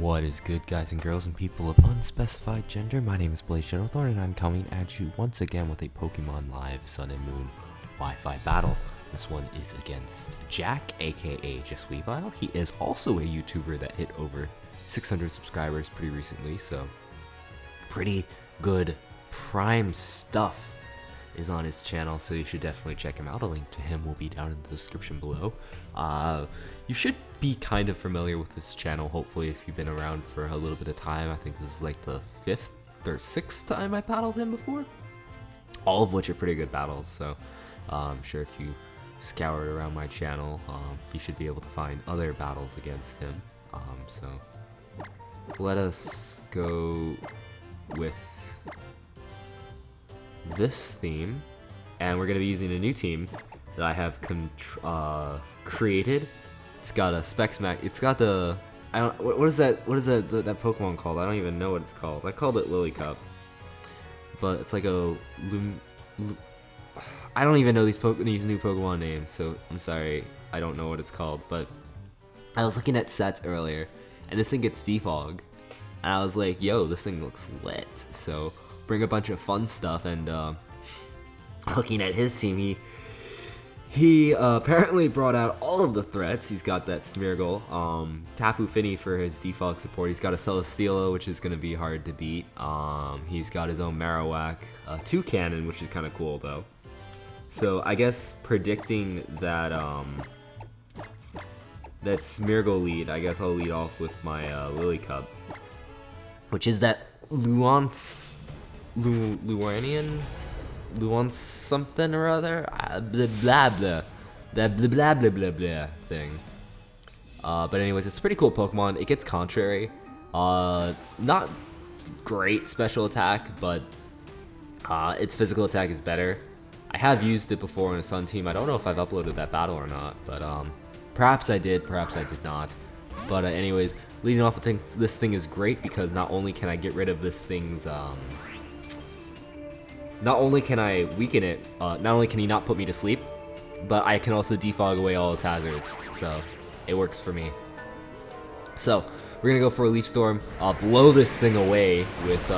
What is good, guys and girls and people of unspecified gender? My name is Blaze Shadowthorn, and I'm coming at you once again with a Pokemon Live Sun and Moon Wi-Fi battle. This one is against Jack, aka JustWeavile. He is also a YouTuber that hit over 600 subscribers pretty recently, so pretty good prime stuff is on his channel, so you should definitely check him out. A link to him will be down in the description below. You should be kind of familiar with this channel, hopefully, if you've been around for a little bit of time. I think this is like the 5th or 6th time I battled him before, all of which are pretty good battles, so I'm sure if you scoured around my channel, you should be able to find other battles against him. So let us go with this theme, and we're going to be using a new team that I have created. It's got a Specs Max. It's got the what is that that Pokemon called? I don't even know what it's called. I called it Lily Cup, but it's like a I don't even know these new Pokemon names, so I'm sorry, I don't know what it's called. But I was looking at sets earlier, and this thing gets Defog, and I was like, yo, this thing looks lit. So bring a bunch of fun stuff, and looking at his team, he apparently brought out all of the threats. He's got that Smeargle, Tapu Fini for his Defog support. He's got a Celesteela, which is going to be hard to beat. He's got his own Marowak, Toucannon, which is kind of cool though. So I guess predicting that that Smeargle lead, I guess I'll lead off with my Lily Cup, which is that Luan something or other, blah blah blah, that blah blah blah blah blah thing. But anyways, it's a pretty cool Pokemon. It gets Contrary, not great special attack, but its physical attack is better. I have used it before in a Sun team. I don't know if I've uploaded that battle or not, but perhaps I did, perhaps I did not. But anyways, leading off, I think this thing is great because not only can I get rid of this thing's not only can I weaken it, not only can he not put me to sleep, but I can also defog away all his hazards, so it works for me. So we're gonna go for a Leaf Storm, blow this thing away with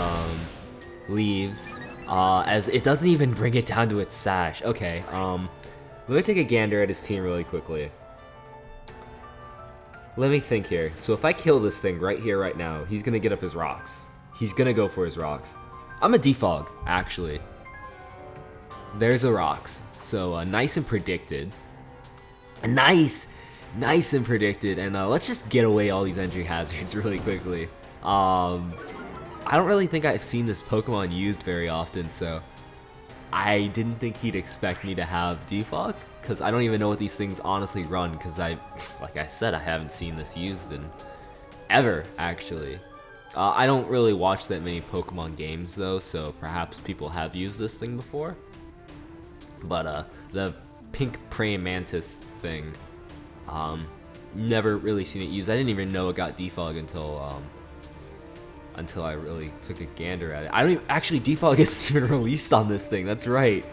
leaves, as it doesn't even bring it down to its sash. Okay, let me take a gander at his team really quickly. Let me think here. So if I kill this thing right here, right now, he's gonna get up his rocks. He's gonna go for his rocks. I'm a defog, actually. There's a rocks. So nice and predicted. Nice and predicted. And let's just get away all these entry hazards really quickly. I don't really think I've seen this Pokemon used very often, so I didn't think he'd expect me to have defog, because I don't even know what these things honestly run, because like I said, I haven't seen this used in ever, actually. I don't really watch that many Pokemon games though, so perhaps people have used this thing before. But the pink praying mantis thing, never really seen it used. I didn't even know it got defog until I really took a gander at it. I don't even, actually, defog isn't even released on this thing. That's right.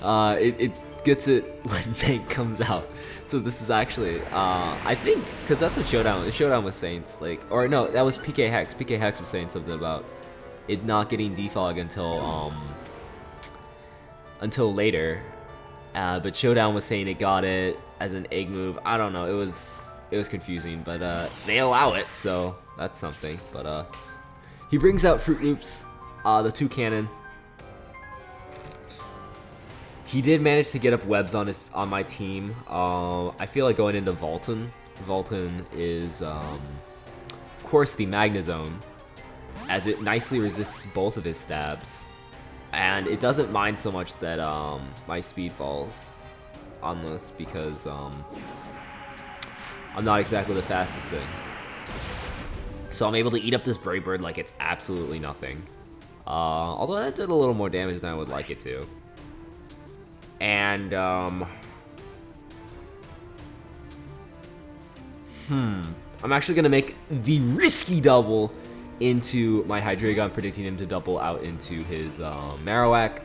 It gets it when Meg comes out. So this is actually, I think, because that's what Showdown was saying, like, or no, that was PK Hex. PK Hex was saying something about it not getting defog until later. But Showdown was saying it got it as an egg move. I don't know. It was confusing, but they allow it, so that's something. But he brings out Fruit Loops, the Toucannon. He did manage to get up webs on my team. I feel like going into Volton. Volton is, of course, the Magnezone, as it nicely resists both of his stabs, and it doesn't mind so much that my speed falls on this, because I'm not exactly the fastest thing. So I'm able to eat up this Brave Bird like it's absolutely nothing. Although that did a little more damage than I would like it to. And I'm actually gonna make the risky double into my Hydreigon, predicting him to double out into his Marowak,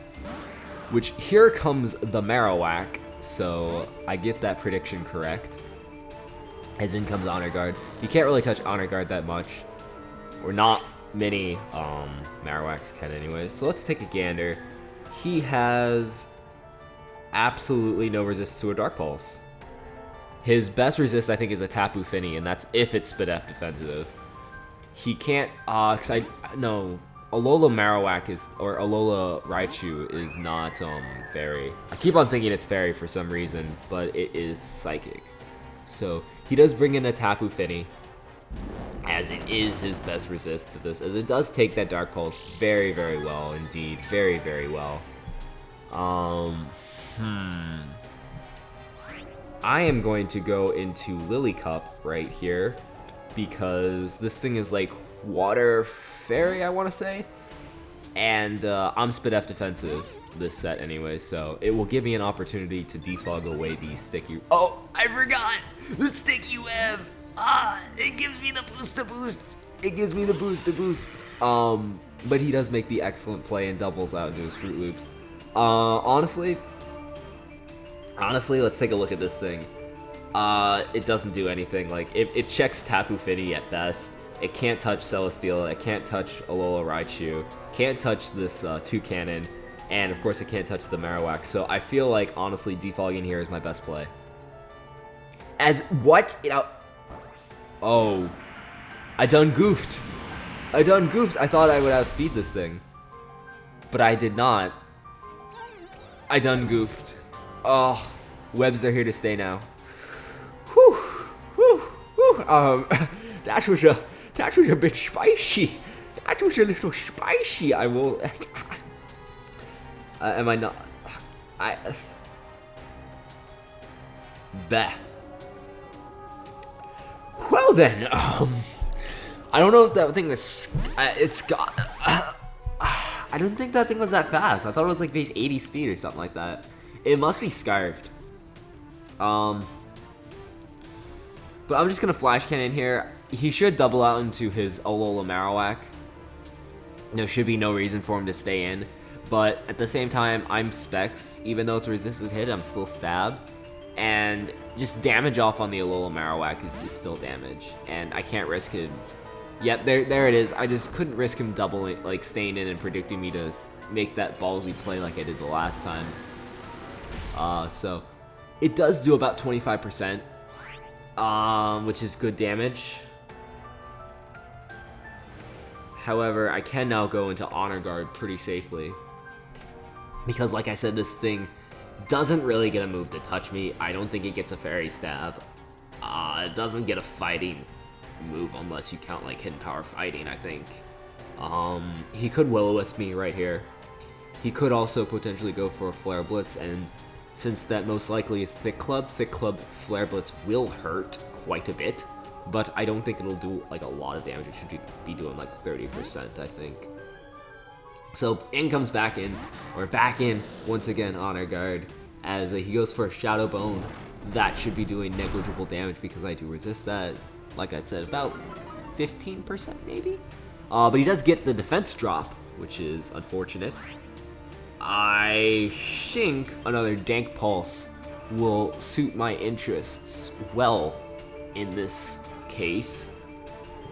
which here comes the Marowak, so I get that prediction correct. As in comes Honor Guard. You can't really touch Honor Guard that much. Or not many Marowaks can anyways. So let's take a gander. He has absolutely no resist to a Dark Pulse. His best resist, I think, is a Tapu Fini, and that's if it's Spidef defensive. He can't, no, Alola Marowak is, or Alola Raichu is not, Fairy. I keep on thinking it's Fairy for some reason, but it is Psychic. So, he does bring in a Tapu Fini, as it is his best resist to this, as it does take that Dark Pulse very, very well indeed. Very, very well. I am going to go into Lily Cup right here, because this thing is like Water Fairy, I want to say, and I'm Spidef defensive this set anyway, so it will give me an opportunity to defog away the sticky... Oh, I forgot! The sticky web! It gives me the boost to boost! It gives me the boost to boost! But he does make the excellent play and doubles out into his Fruit Loops. Honestly, let's take a look at this thing. It doesn't do anything. Like, it checks Tapu Fini at best. It can't touch Celesteela. It can't touch Alola Raichu. Can't touch this Toucannon. And, of course, it can't touch the Marowak. So, I feel like, honestly, defogging here is my best play. As, what? Oh. I done goofed. I thought I would outspeed this thing. But I did not. I done goofed. Oh. Webs are here to stay now. Whew. Whew. Whew. That was a bit spicy. That was a little spicy. I will... am I not... Bah. Well then, I don't know if that thing was... it's got... I didn't think that thing was that fast. I thought it was like base 80 speed or something like that. It must be Scarfed. But I'm just gonna Flash Cannon here. He should double out into his Alola Marowak. There should be no reason for him to stay in. But at the same time, I'm Specs. Even though it's a resisted hit, I'm still Stab. And just damage off on the Alola Marowak is still damage. And I can't risk him. Yep, there it is. I just couldn't risk him doubling, like staying in and predicting me to make that ballsy play like I did the last time. So it does do about 25%, which is good damage. However, I can now go into Honor Guard pretty safely. Because like I said, this thing doesn't really get a move to touch me. I don't think it gets a Fairy Stab. It doesn't get a Fighting move unless you count like Hidden Power Fighting, I think. He could Will-O-Wisp me right here. He could also potentially go for a Flare Blitz, and since that most likely is Thick Club Flare Blitz will hurt quite a bit, but I don't think it'll do like a lot of damage. It should be doing like 30%, I think. So in comes back in once again, Honor Guard, as he goes for a Shadow Bone. That should be doing negligible damage because I do resist that. Like I said, about 15% maybe? But he does get the defense drop, which is unfortunate. I think another Dank Pulse will suit my interests well in this case,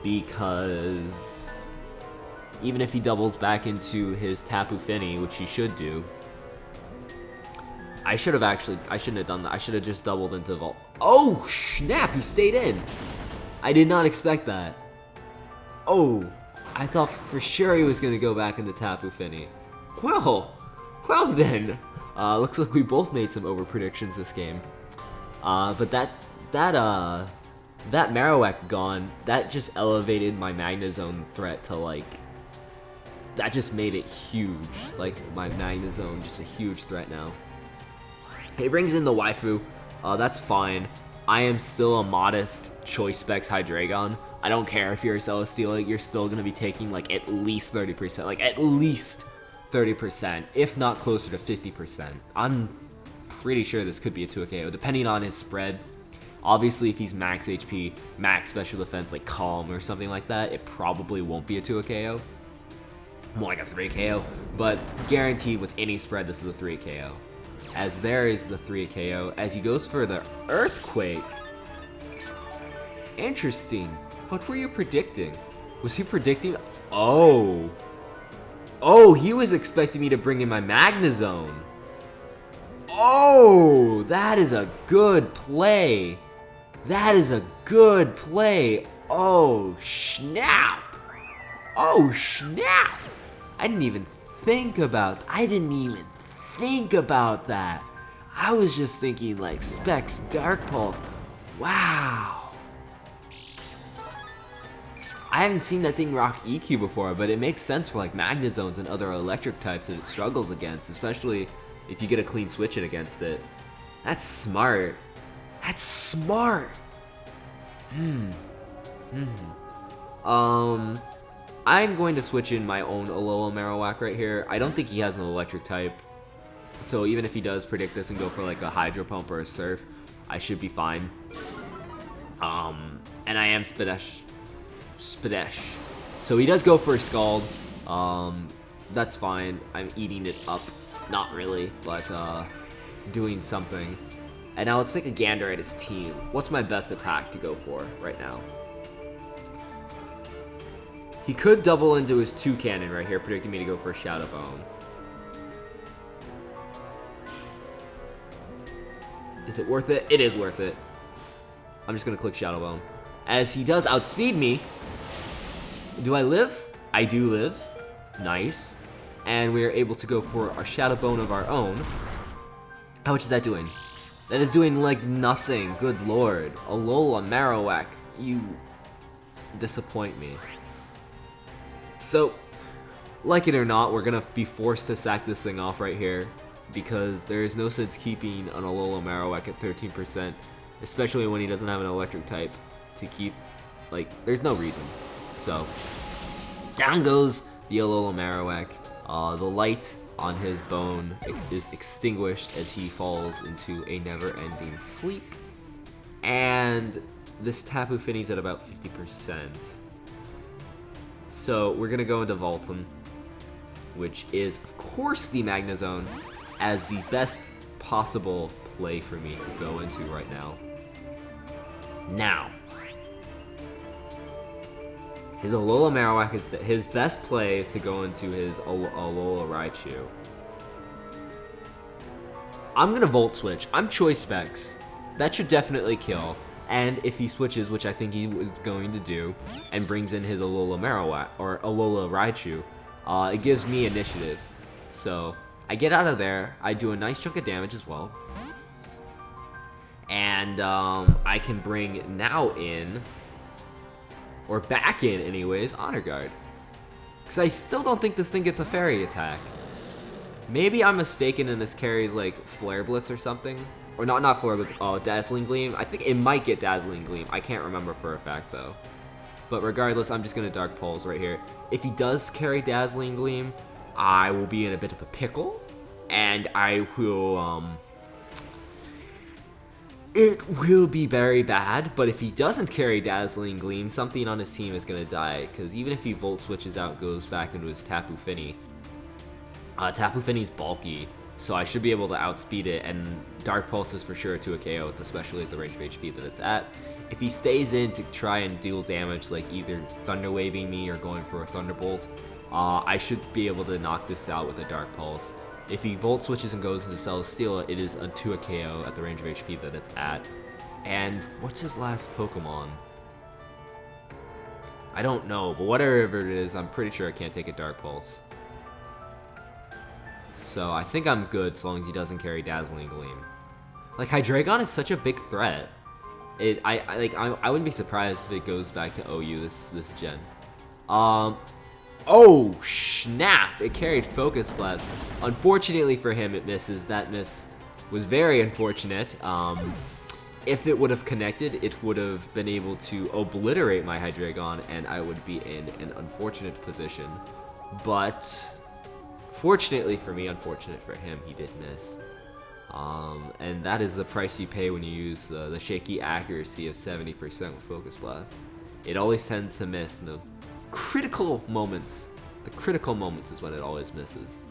because even if he doubles back into his Tapu Fini, which he should do, I shouldn't have done that. I should have just doubled into Volt. Oh, snap, he stayed in. I did not expect that. Oh, I thought for sure he was going to go back into Tapu Fini. Well then. Looks like we both made some over predictions this game. But that Marowak gone, that just elevated my Magnezone threat to like, that just made it huge. Like my Magnezone, just a huge threat now. He brings in the waifu. That's fine. I am still a modest Choice Specs Hydreigon. I don't care if you're a Celesteela, you're still going to be taking like at least 30%. Like at least 30%, if not closer to 50%. I'm pretty sure this could be a 2-KO, depending on his spread. Obviously, if he's max HP, max special defense, like Calm or something like that, it probably won't be a 2-KO. More like a 3-KO, but guaranteed with any spread, this is a 3-KO. As there is the 3-KO, as he goes for the Earthquake. Interesting. What were you predicting? Was he predicting? Oh. Oh, he was expecting me to bring in my Magnezone. Oh, that is a good play. That is a good play. Oh, snap. Oh, snap. I didn't even think about that. I was just thinking like Specs Dark Pulse. Wow. I haven't seen that thing rock EQ before, but it makes sense for like Magnezones and other electric types that it struggles against, especially if you get a clean switch in against it. That's smart. That's smart. I'm going to switch in my own Alola Marowak right here. I don't think he has an electric type, so even if he does predict this and go for like a Hydro Pump or a Surf, I should be fine. And I am Spadesh. So he does go for a Scald. That's fine. I'm eating it up. Not really, but doing something. And now let's take a gander at his team. What's my best attack to go for right now? He could double into his Toucannon right here, predicting me to go for a Shadow Bone. Is it worth it? It is worth it. I'm just gonna click Shadow Bone. As he does outspeed me. Do I live? I do live. Nice. And we are able to go for our Shadow Bone of our own. How much is that doing? That is doing like nothing. Good lord. Alola Marowak, you disappoint me. So, like it or not, we're gonna be forced to sack this thing off right here, because there is no sense keeping an Alola Marowak at 13%, especially when he doesn't have an electric type to keep. Like, there's no reason. So, down goes the Alola Marowak. The light on his bone is extinguished as he falls into a never-ending sleep. And this Tapu Fini's at about 50%. So we're gonna go into Volton, which is, of course, the Magnezone, as the best possible play for me to go into right now. Now, his Alola Marowak is his best play is to go into his Alola Raichu. I'm gonna Volt Switch. I'm Choice Specs. That should definitely kill. And if he switches, which I think he was going to do, and brings in his Alola Marowak or Alola Raichu, it gives me initiative. So I get out of there. I do a nice chunk of damage as well, and I can bring now in. Or back in, anyways, Honor Guard. Because I still don't think this thing gets a fairy attack. Maybe I'm mistaken and this carries, like, Flare Blitz or something. Or not Flare Blitz, oh, Dazzling Gleam. I think it might get Dazzling Gleam. I can't remember for a fact, though. But regardless, I'm just going to Dark Pulse right here. If he does carry Dazzling Gleam, I will be in a bit of a pickle. And I will, it will be very bad, but if he doesn't carry Dazzling Gleam, something on his team is going to die, because even if he Volt Switches out, goes back into his Tapu Fini, Tapu Fini's bulky, so I should be able to outspeed it, and Dark Pulse is for sure to a KO, especially at the range of HP that it's at. If he stays in to try and deal damage, like either Thunder Waving me or going for a Thunderbolt, I should be able to knock this out with a Dark Pulse. If he Volt Switches and goes into Celesteela, it is to a KO at the range of HP that it's at. And what's his last Pokemon? I don't know, but whatever it is, I'm pretty sure I can't take a Dark Pulse. So I think I'm good so long as he doesn't carry Dazzling Gleam. Like, Hydreigon is such a big threat. I wouldn't be surprised if it goes back to OU this gen. Oh, snap! It carried Focus Blast. Unfortunately for him, it misses. That miss was very unfortunate. If it would have connected, it would have been able to obliterate my Hydreigon, and I would be in an unfortunate position. But fortunately for me, unfortunate for him, he did miss. And that is the price you pay when you use the shaky accuracy of 70% with Focus Blast. It always tends to miss in the critical moments. The critical moments is when it always misses.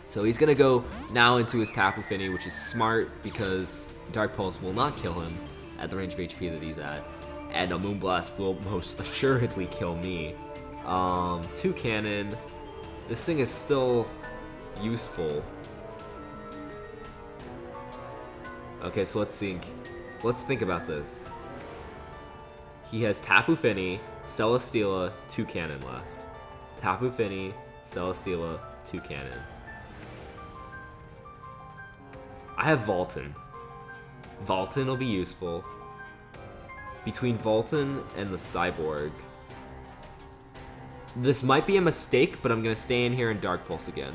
So he's gonna go now into his Tapu Fini, which is smart because Dark Pulse will not kill him. at the range of HP that he's at. And a Moonblast will most assuredly kill me. 2 cannon. This thing is still useful. Okay, so let's think. Let's think about this. He has Tapu Fini, Celesteela, 2 cannon left. Tapu Fini, Celesteela, 2 cannon. I have Volton. Volton will be useful. Between Volton and the Cyborg. This might be a mistake, but I'm going to stay in here and Dark Pulse again.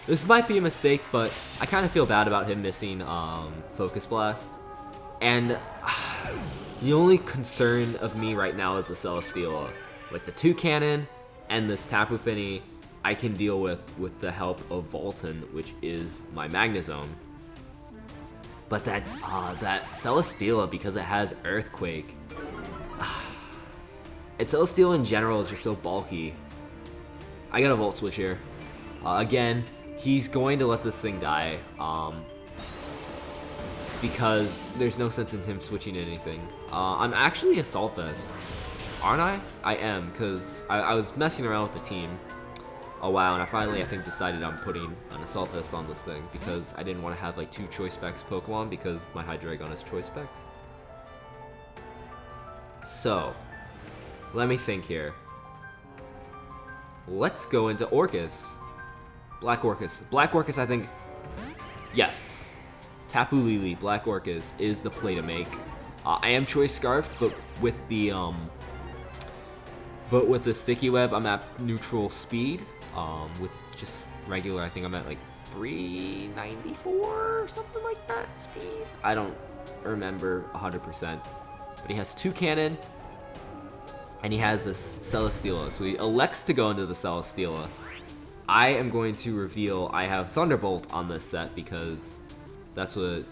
This might be a mistake, but I kind of feel bad about him missing Focus Blast. And the only concern of me right now is the Celesteela. With the 2 cannon and this Tapu Fini, I can deal with the help of Volton, which is my Magnezone. But that Celesteela, because it has Earthquake, and Celesteela in general is just so bulky. I got a Volt Switch here. Again, he's going to let this thing die, because there's no sense in him switching anything. I'm actually Assault Vest, aren't I? I am, because I was messing around with the team a while, and I finally, I think, decided I'm putting an Assault Vest on this thing, because I didn't want to have like 2 Choice Specs Pokemon, because my Hydreigon is Choice Specs. So, let me think here. Let's go into Orcus. Black Orcus. Black Orcus, I think, yes. Tapu Lele, Black Orcus is the play to make. I am Choice Scarfed, but with the Sticky Web, I'm at neutral speed. With just regular, I think I'm at like 394 or something like that speed. I don't remember 100%. But he has 2 cannon, and he has this Celesteela. So he elects to go into the Celesteela. I am going to reveal I have Thunderbolt on this set because that's what...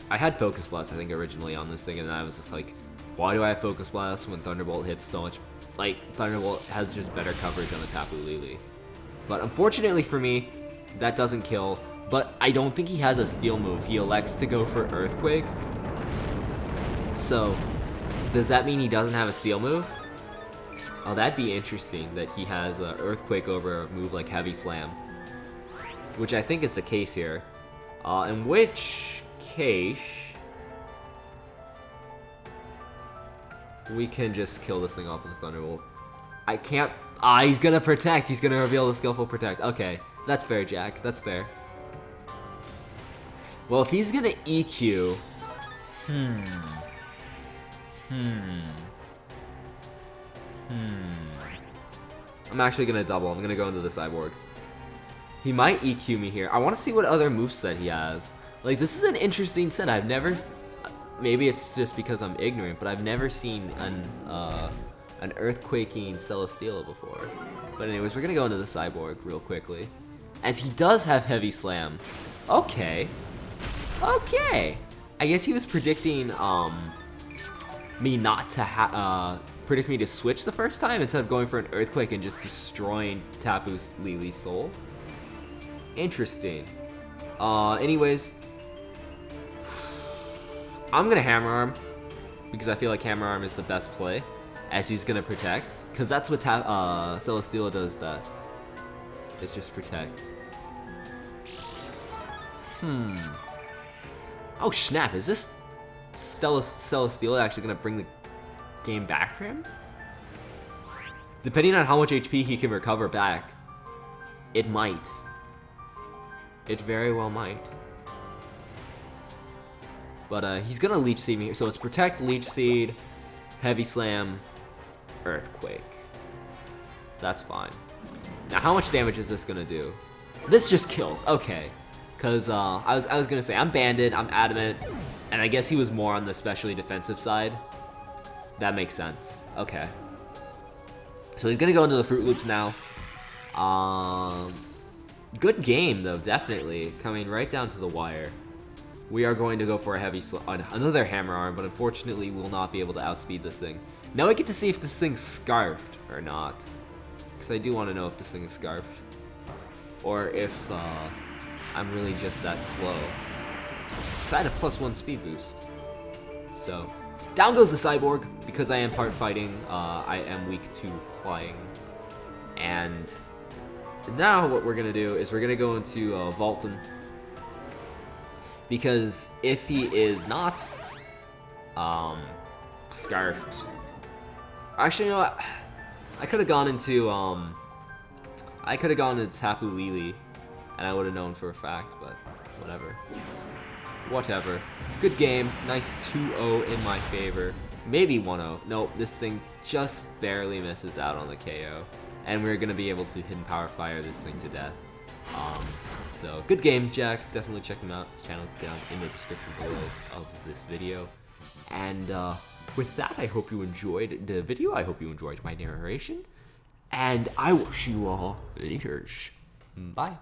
I had Focus Blast, I think, originally on this thing, and I was just like, why do I have Focus Blast when Thunderbolt hits so much? Like, Thunderbolt has just better coverage on the Tapu Lele. But unfortunately for me, that doesn't kill. But I don't think he has a Steel move. He elects to go for Earthquake. So, does that mean he doesn't have a Steel move? Oh, that'd be interesting that he has an Earthquake over a move like Heavy Slam. Which I think is the case here. In which case... we can just kill this thing off with a Thunderbolt. I can't... he's gonna Protect. He's gonna reveal the Skillful Protect. Okay, that's fair, Jack. That's fair. Well, if he's gonna EQ... I'm actually gonna double. I'm gonna go into the Cyborg. He might EQ me here. I want to see what other moveset he has. Like, this is an interesting set. I've never... maybe it's just because I'm ignorant, but I've never seen an Earthquaking Celesteela before. But anyways, we're gonna go into the Cyborg real quickly. As he does have Heavy Slam. Okay. Okay. I guess he was predicting me not to predict me to switch the first time instead of going for an Earthquake and just destroying Tapu Lele's soul. Interesting. Anyways, I'm gonna Hammer Arm because I feel like Hammer Arm is the best play, as he's gonna Protect, because that's what Celesteela does best. It's just Protect. Oh snap! Is this Celesteela actually gonna bring the game back for him? Depending on how much HP he can recover back, it might. It very well might. But he's gonna Leech Seed me here. So it's Protect, Leech Seed, Heavy Slam, Earthquake. That's fine. Now how much damage is this gonna do? This just kills. Okay. Cause I was gonna say I'm Banded, I'm Adamant, and I guess he was more on the specially defensive side. That makes sense. Okay. So he's gonna go into the Fruit Loops now. Good game though, definitely. Coming right down to the wire. We are going to go for a another Hammer Arm, but unfortunately we'll not be able to outspeed this thing. Now we get to see if this thing's Scarfed or not. because I do want to know if this thing is scarfed. Or if I'm really just that slow. So I had a +1 speed boost. So, down goes the Cyborg, because I am part fighting, I am weak to flying. And now what we're going to do is we're going to go into Vaulton. Because if he is not scarfed... Actually, you know what? I could have gone into Tapu Lele, and I would have known for a fact, but whatever. Whatever. Good game. Nice 2-0 in my favor. Maybe 1-0. Nope, this thing just barely misses out on the KO. And we're going to be able to hidden power fire this thing to death. So, good game, Jack. Definitely check him out. His channel down in the description below of this video. And with that, I hope you enjoyed the video. I hope you enjoyed my narration. And I will see you all later. Bye.